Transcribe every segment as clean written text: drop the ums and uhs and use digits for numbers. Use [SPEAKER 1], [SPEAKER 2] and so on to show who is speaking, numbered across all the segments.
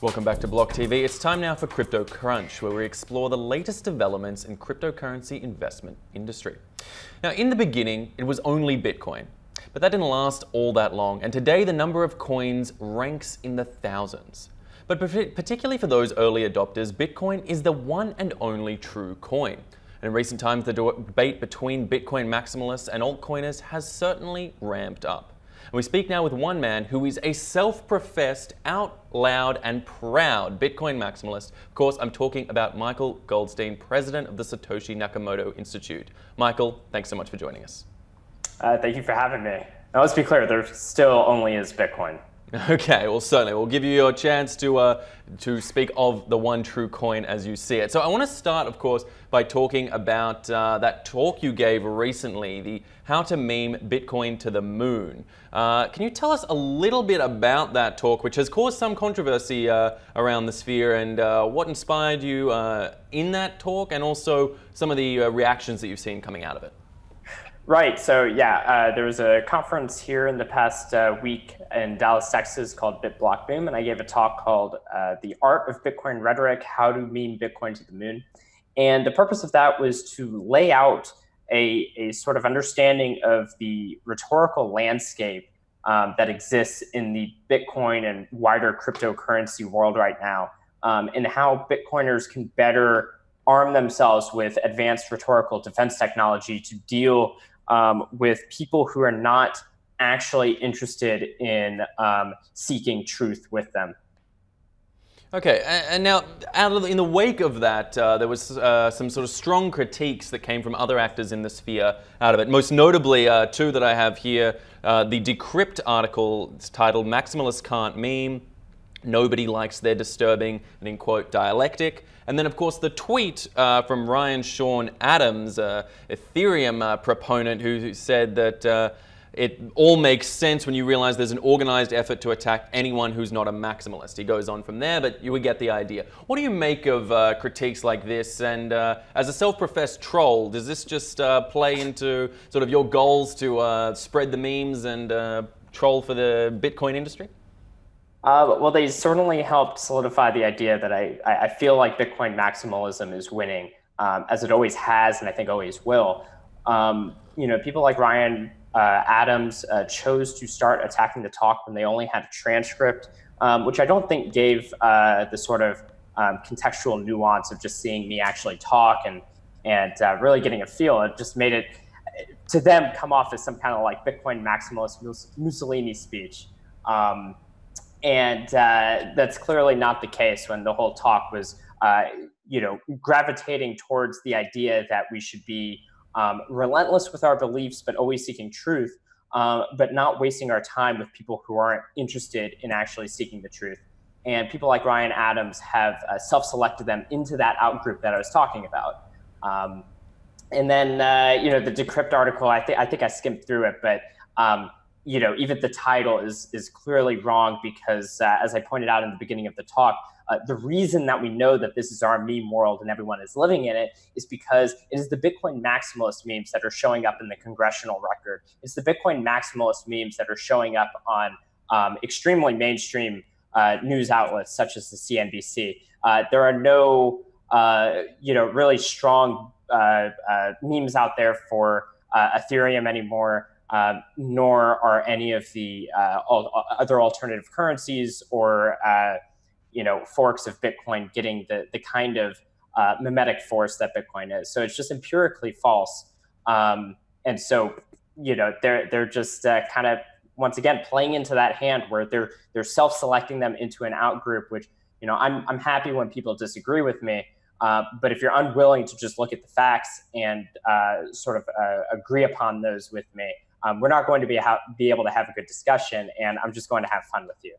[SPEAKER 1] Welcome back to BLOCKTV. It's time now for Crypto Crunch, where we explore the latest developments in cryptocurrency investment industry. Now, in the beginning, it was only Bitcoin, but that didn't last all that long, and today the number of coins ranks in the thousands. But particularly for those early adopters, Bitcoin is the one and only true coin. And in recent times, the debate between Bitcoin maximalists and altcoiners has certainly ramped up. And we speak now with one man who is a self-professed, out loud and proud Bitcoin maximalist. Of course, I'm talking about Michael Goldstein, president of the Satoshi Nakamoto Institute. Michael, thanks so much for joining us.
[SPEAKER 2] Thank you for having me. Now, let's be clear, there still only is Bitcoin.
[SPEAKER 1] Okay, well, certainly. We'll give you your chance to speak of the one true coin as you see it. So I want to start, of course, by talking about that talk you gave recently, the How to Meme Bitcoin to the Moon. Can you tell us a little bit about that talk, which has caused some controversy around the sphere, and what inspired you in that talk, and also some of the reactions that you've seen coming out of it?
[SPEAKER 2] Right, so yeah, there was a conference here in the past week in Dallas, Texas called BitBlockBoom, and I gave a talk called The Art of Bitcoin Rhetoric, How to Meme Bitcoin to the Moon. And the purpose of that was to lay out a sort of understanding of the rhetorical landscape that exists in the Bitcoin and wider cryptocurrency world right now, and how Bitcoiners can better arm themselves with advanced rhetorical defense technology to deal with people who are not actually interested in seeking truth with them.
[SPEAKER 1] Okay, and now, in the wake of that, there was some sort of strong critiques that came from other actors in the sphere out of it. Most notably, two that I have here, the Decrypt article, it's titled "Maximalists Can't Meme, Nobody Likes Their Disturbing," and in quote, dialectic. And then, of course, the tweet from Ryan Sean Adams, Ethereum proponent, who said that it all makes sense when you realize there's an organized effort to attack anyone who's not a maximalist. He goes on from there, but you would get the idea. What do you make of critiques like this? And as a self-professed troll, does this just play into sort of your goals to spread the memes and troll for the Bitcoin industry?
[SPEAKER 2] Well, they certainly helped solidify the idea that I feel like Bitcoin maximalism is winning, as it always has, and I think always will. You know, people like Ryan Adams chose to start attacking the talk when they only had a transcript, which I don't think gave the sort of contextual nuance of just seeing me actually talk and really getting a feel. It just made it, to them, come off as some kind of like Bitcoin maximalist Mussolini speech. And that's clearly not the case when the whole talk was, you know, gravitating towards the idea that we should be relentless with our beliefs, but always seeking truth, but not wasting our time with people who aren't interested in actually seeking the truth. And people like Ryan Adams have self-selected them into that outgroup that I was talking about. And then, you know, the Decrypt article, I think I skimmed through it, but you know, even the title is clearly wrong because, as I pointed out in the beginning of the talk, the reason that we know that this is our meme world and everyone is living in it is because it is the Bitcoin maximalist memes that are showing up in the congressional record. It's the Bitcoin maximalist memes that are showing up on extremely mainstream news outlets such as the CNBC. There are no, you know, really strong memes out there for Ethereum anymore. Nor are any of the other alternative currencies or you know, forks of Bitcoin getting the kind of mimetic force that Bitcoin is. So it's just empirically false. And so, you know, they're just kind of, once again, playing into that hand where they're self-selecting them into an outgroup, which, you know, I'm happy when people disagree with me. But if you're unwilling to just look at the facts and sort of agree upon those with me, we're not going to be able to have a good discussion, and I'm just going to have fun with you.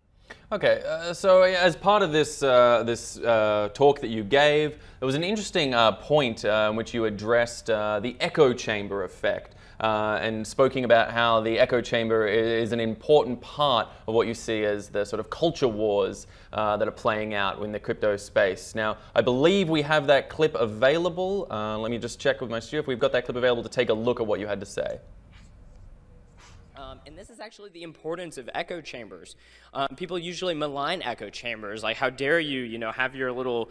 [SPEAKER 1] Okay, so as part of this talk that you gave, there was an interesting point in which you addressed the echo chamber effect and speaking about how the echo chamber is an important part of what you see as the sort of culture wars that are playing out in the crypto space. Now, I believe we have that clip available. Let me just check with my studio if we've got that clip available to take a look at what you had to say.
[SPEAKER 3] And this is actually the importance of echo chambers. People usually malign echo chambers, like how dare you, have your little,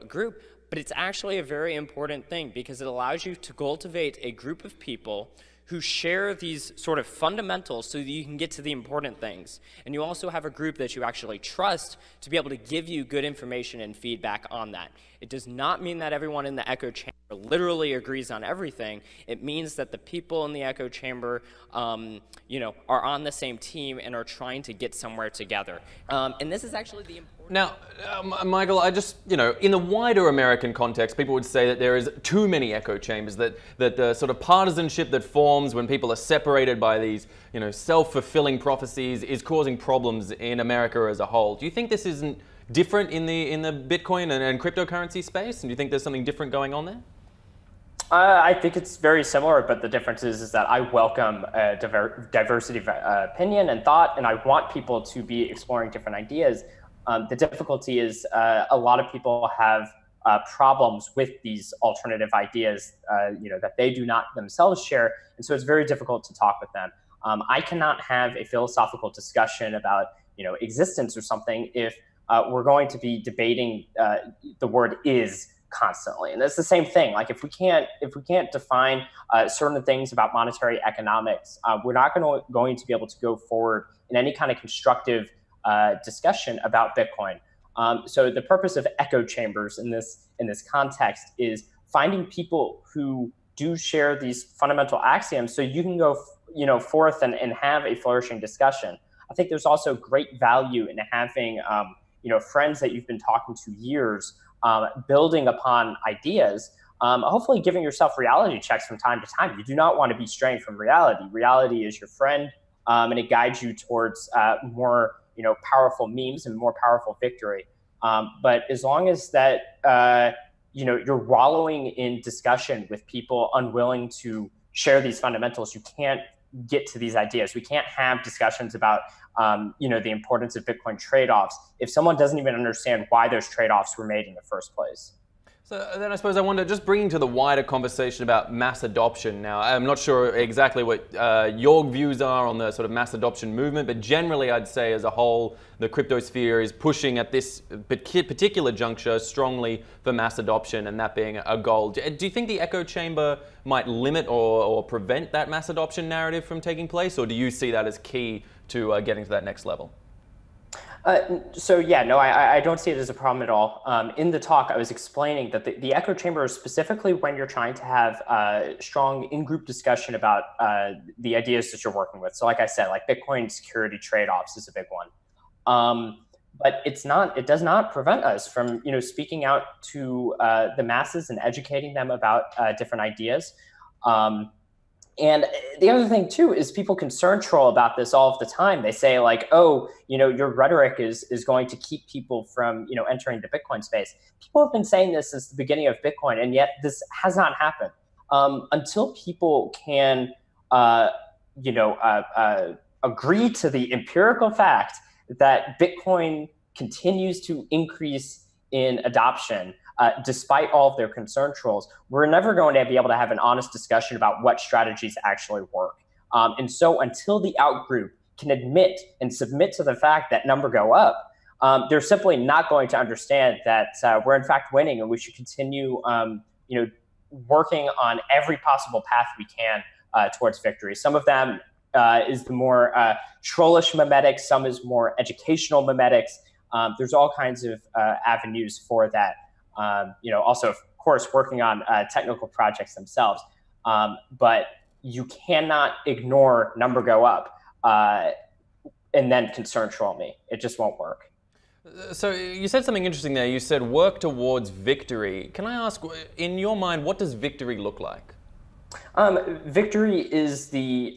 [SPEAKER 3] group. But it's actually a very important thing because it allows you to cultivate a group of people who share these sort of fundamentals so that you can get to the important things. And you also have a group that you actually trust to be able to give you good information and feedback on that. It does not mean that everyone in the echo chamber literally agrees on everything. It means that the people in the echo chamber, are on the same team and are trying to get somewhere together. And this is actually the important...
[SPEAKER 1] Now, Michael, I just, in the wider American context, people would say that there is too many echo chambers, that the sort of partisanship that forms when people are separated by these, self-fulfilling prophecies is causing problems in America as a whole. Do you think this isn't different in the Bitcoin and cryptocurrency space? And do you think there's something different going on there?
[SPEAKER 2] I think it's very similar, but the difference is that I welcome diversity of opinion and thought, and I want people to be exploring different ideas. The difficulty is a lot of people have problems with these alternative ideas, that they do not themselves share, and so it's very difficult to talk with them. I cannot have a philosophical discussion about existence or something if we're going to be debating the word "is" constantly, and that's the same thing. Like if we can't define certain things about monetary economics, we're not going to be able to go forward in any kind of constructive discussion about Bitcoin. So the purpose of echo chambers in this context is finding people who do share these fundamental axioms, so you can go forth and have a flourishing discussion. I think there's also great value in having friends that you've been talking to years, building upon ideas, hopefully giving yourself reality checks from time to time. You do not want to be straying from reality. Reality is your friend, and it guides you towards more powerful memes and more powerful victory. But as long as that you're wallowing in discussion with people unwilling to share these fundamentals, you can't get to these ideas. We can't have discussions about the importance of Bitcoin trade-offs if someone doesn't even understand why those trade-offs were made in the first place.
[SPEAKER 1] So then I suppose I wonder, just bringing to the wider conversation about mass adoption. Now, I'm not sure exactly what your views are on the sort of mass adoption movement, but generally I'd say as a whole, the crypto sphere is pushing at this particular juncture strongly for mass adoption, and that being a goal. Do you think the echo chamber might limit or prevent that mass adoption narrative from taking place, or do you see that as key to getting to that next level?
[SPEAKER 2] So yeah, no, I don't see it as a problem at all. In the talk, I was explaining that the echo chamber is specifically when you're trying to have strong in-group discussion about the ideas that you're working with. So like I said, like Bitcoin security trade-offs is a big one. But it does not prevent us from, speaking out to the masses and educating them about different ideas. And the other thing too is people concern troll about this all of the time. They say like, oh, your rhetoric is going to keep people from, entering the Bitcoin space. People have been saying this since the beginning of Bitcoin, and yet this has not happened. Until people can, agree to the empirical fact that Bitcoin continues to increase in adoption, despite all of their concern trolls, we're never going to be able to have an honest discussion about what strategies actually work. And so until the outgroup can admit and submit to the fact that number go up, they're simply not going to understand that we're in fact winning, and we should continue working on every possible path we can towards victory. Some of them is the more trollish memetics, some is more educational memetics. There's all kinds of avenues for that. Also, of course, working on technical projects themselves. But you cannot ignore number go up and then concern troll me. It just won't work.
[SPEAKER 1] So you said something interesting there. You said work towards victory. Can I ask, in your mind, what does victory look like?
[SPEAKER 2] Victory is the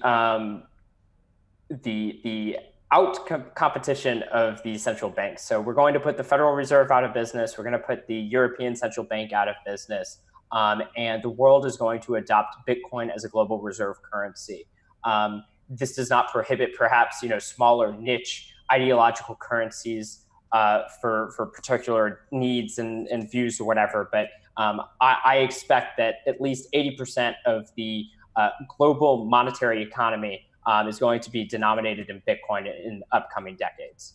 [SPEAKER 2] competition of the central banks. So we're going to put the Federal Reserve out of business. We're going to put the European Central Bank out of business. And the world is going to adopt Bitcoin as a global reserve currency. This does not prohibit perhaps, smaller niche ideological currencies for particular needs and views or whatever. But I expect that at least 80% of the global monetary economy is going to be denominated in Bitcoin in upcoming decades.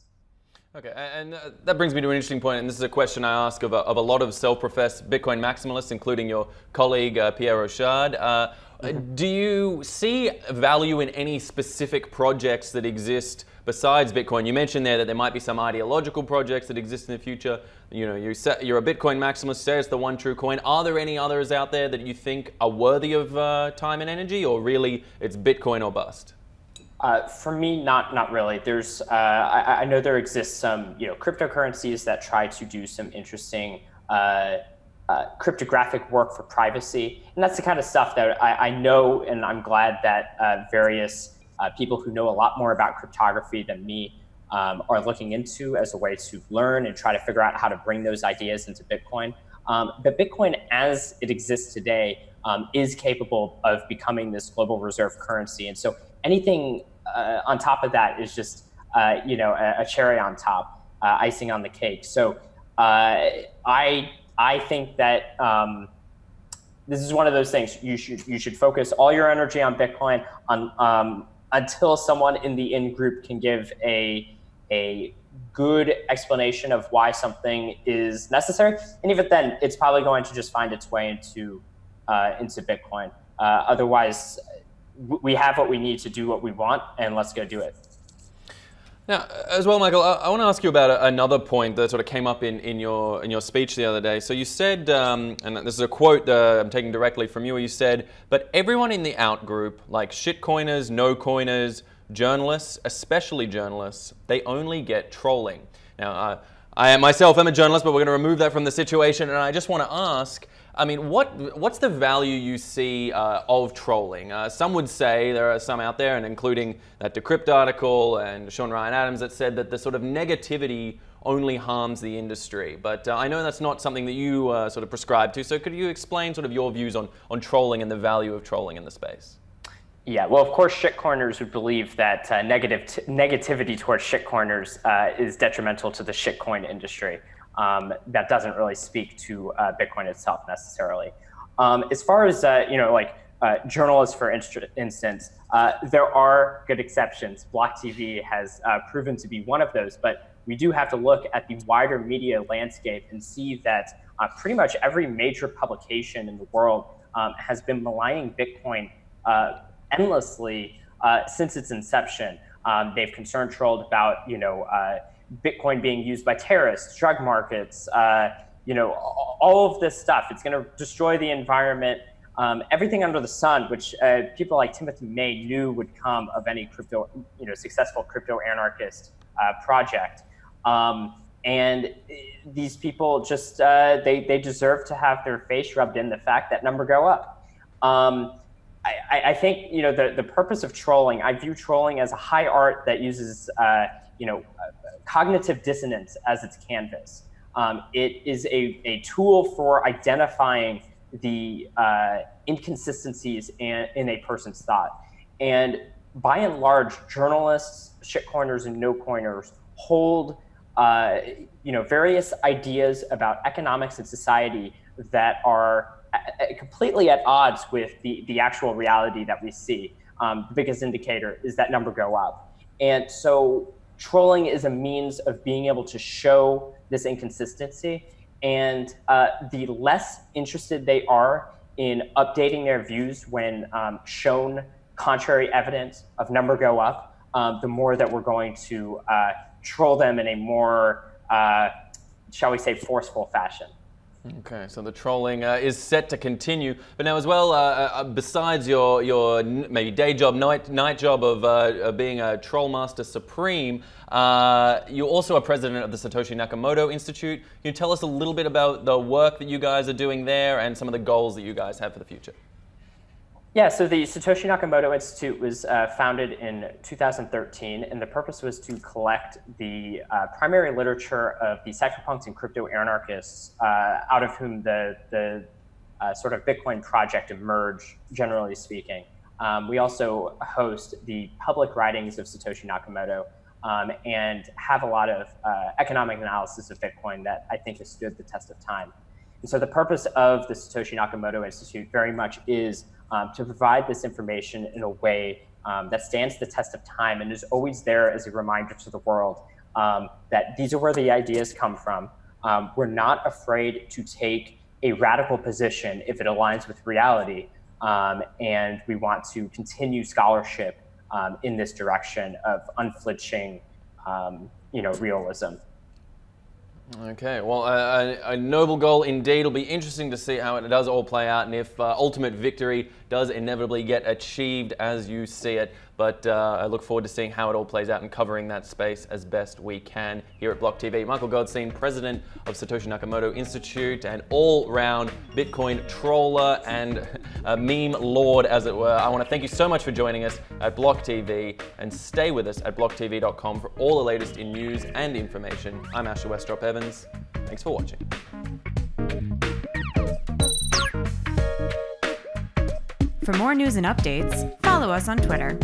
[SPEAKER 1] Okay, and that brings me to an interesting point, and this is a question I ask of a lot of self-professed Bitcoin maximalists, including your colleague Pierre Rochard. Do you see value in any specific projects that exist besides Bitcoin? You mentioned there that there might be some ideological projects that exist in the future. You know, you're a Bitcoin maximalist, say it's the one true coin. Are there any others out there that you think are worthy of time and energy, or really it's Bitcoin or bust?
[SPEAKER 2] For me, not really. There's I know there exists some cryptocurrencies that try to do some interesting cryptographic work for privacy, and that's the kind of stuff that I know, and I'm glad that various people who know a lot more about cryptography than me are looking into as a way to learn and try to figure out how to bring those ideas into Bitcoin. But Bitcoin, as it exists today, is capable of becoming this global reserve currency, and so anything on top of that is just a cherry on top, icing on the cake. So I think that this is one of those things you should focus all your energy on Bitcoin until someone in the in-group can give a good explanation of why something is necessary, and even then, it's probably going to just find its way into Bitcoin. Otherwise, we have what we need to do what we want, and let's go do it.
[SPEAKER 1] Now, as well, Michael, I want to ask you about another point that sort of came up in your speech the other day. So you said, and this is a quote I'm taking directly from you, where you said, "But everyone in the out group, like shitcoiners, no-coiners, journalists, especially journalists, they only get trolling." Now, I myself am a journalist, but we're going to remove that from the situation, and I just want to ask, I mean, what's the value you see of trolling? Some would say, there are some out there, and including that Decrypt article and Sean Ryan Adams, that said that the sort of negativity only harms the industry. But I know that's not something that you sort of prescribe to, so could you explain sort of your views on trolling and the value of trolling in the space?
[SPEAKER 2] Yeah, well, of course, shitcoiners would believe that negativity towards shitcoiners is detrimental to the shitcoin industry. That doesn't really speak to Bitcoin itself necessarily. As far as journalists, for instance, there are good exceptions. BLOCKTV has proven to be one of those, but we do have to look at the wider media landscape and see that pretty much every major publication in the world has been maligning Bitcoin endlessly since its inception. They've concern trolled about Bitcoin being used by terrorists, drug markets, all of this stuff. It's going to destroy the environment, everything under the sun, which people like Timothy May knew would come of any successful crypto anarchist project. And these people just they deserve to have their face rubbed in the fact that number go up. I think the purpose of trolling, I view trolling as a high art that uses cognitive dissonance as its canvas. It is a tool for identifying the inconsistencies in a person's thought. And by and large, journalists, shitcoiners, and no-coiners hold various ideas about economics and society that are completely at odds with the actual reality that we see. The biggest indicator is that number go up. And so trolling is a means of being able to show this inconsistency, and the less interested they are in updating their views when shown contrary evidence of number go up, the more that we're going to troll them in a more, shall we say, forceful fashion.
[SPEAKER 1] Okay, so the trolling is set to continue. But now as well, besides your maybe day job, night job of being a troll master supreme, you're also a president of the Satoshi Nakamoto Institute. Can you tell us a little bit about the work that you guys are doing there and some of the goals that you guys have for the future?
[SPEAKER 2] Yeah, so the Satoshi Nakamoto Institute was founded in 2013, and the purpose was to collect the primary literature of the cypherpunks and crypto anarchists, out of whom the sort of Bitcoin project emerged, generally speaking. We also host the public writings of Satoshi Nakamoto and have a lot of economic analysis of Bitcoin that I think has stood the test of time. And so the purpose of the Satoshi Nakamoto Institute very much is to provide this information in a way that stands the test of time and is always there as a reminder to the world that these are where the ideas come from. We're not afraid to take a radical position if it aligns with reality, and we want to continue scholarship in this direction of unflinching, realism.
[SPEAKER 1] Okay, well, a noble goal indeed. It'll be interesting to see how it does all play out and if ultimate victory does inevitably get achieved as you see it. But I look forward to seeing how it all plays out and covering that space as best we can here at BLOCKTV. Michael Goldstein, president of Satoshi Nakamoto Institute and all-round Bitcoin troller and a meme lord, as it were. I want to thank you so much for joining us at BLOCKTV, and stay with us at blocktv.com for all the latest in news and information. I'm Asher Westrop Evans. Thanks for watching.
[SPEAKER 4] For more news and updates, follow us on Twitter.